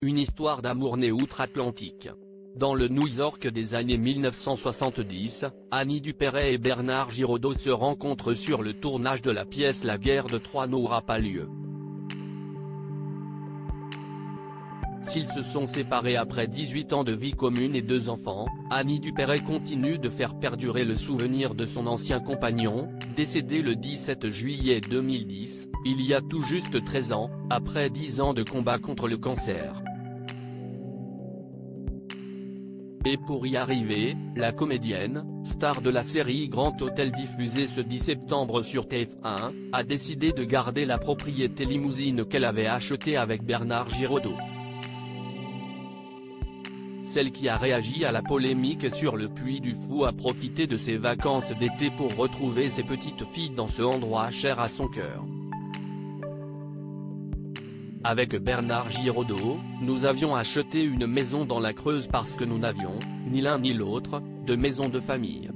Une histoire d'amour née outre-Atlantique. Dans le New York des années 1970, Annie Dupéret et Bernard Giraudot se rencontrent sur le tournage de la pièce La guerre de Troie n'aura pas lieu. S'ils se sont séparés après 18 ans de vie commune et 2 enfants, Annie Dupéret continue de faire perdurer le souvenir de son ancien compagnon, décédé le 17 juillet 2010, il y a tout juste 13 ans, après 10 ans de combat contre le cancer. Et pour y arriver, la comédienne, star de la série Grand Hôtel diffusée ce 10 septembre sur TF1, a décidé de garder la propriété limousine qu'elle avait achetée avec Bernard Giraudot. Celle qui a réagi à la polémique sur le Puy du Fou a profité de ses vacances d'été pour retrouver ses petites filles dans ce endroit cher à son cœur. Avec Bernard Giraudot, nous avions acheté une maison dans la Creuse parce que nous n'avions, ni l'un ni l'autre, de maison de famille.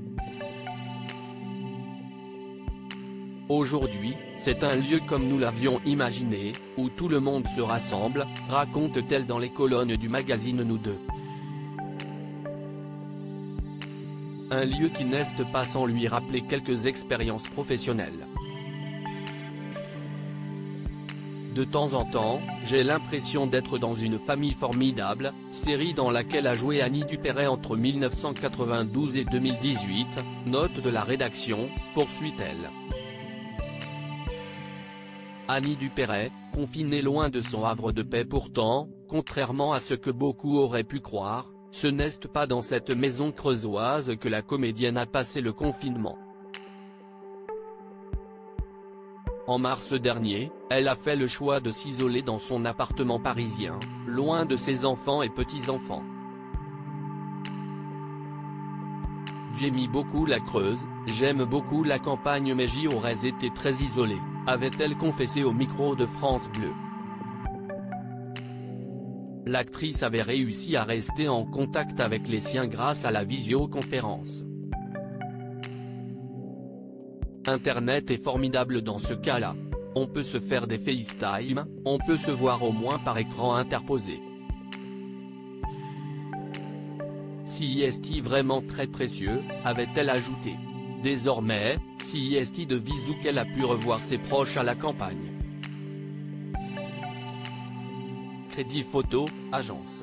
Aujourd'hui, c'est un lieu comme nous l'avions imaginé, où tout le monde se rassemble, raconte-t-elle dans les colonnes du magazine Nous Deux. Un lieu qui n'est pas sans lui rappeler quelques expériences professionnelles. De temps en temps, j'ai l'impression d'être dans une famille formidable, série dans laquelle a joué Annie Dupéret entre 1992 et 2018, note de la rédaction, poursuit-elle. Annie Dupéret, confinée loin de son havre de paix pourtant, contrairement à ce que beaucoup auraient pu croire, ce n'est pas dans cette maison creusoise que la comédienne a passé le confinement. En mars dernier, elle a fait le choix de s'isoler dans son appartement parisien, loin de ses enfants et petits-enfants. J'aime beaucoup la Creuse, j'aime beaucoup la campagne mais j'y aurais été très isolée, avait-elle confessé au micro de France Bleu. L'actrice avait réussi à rester en contact avec les siens grâce à la visioconférence. Internet est formidable dans ce cas-là. On peut se faire des FaceTime, on peut se voir au moins par écran interposé. Si est vraiment très précieux, avait-elle ajouté. Désormais, si est de visu qu'elle a pu revoir ses proches à la campagne. Crédit Photo, agence.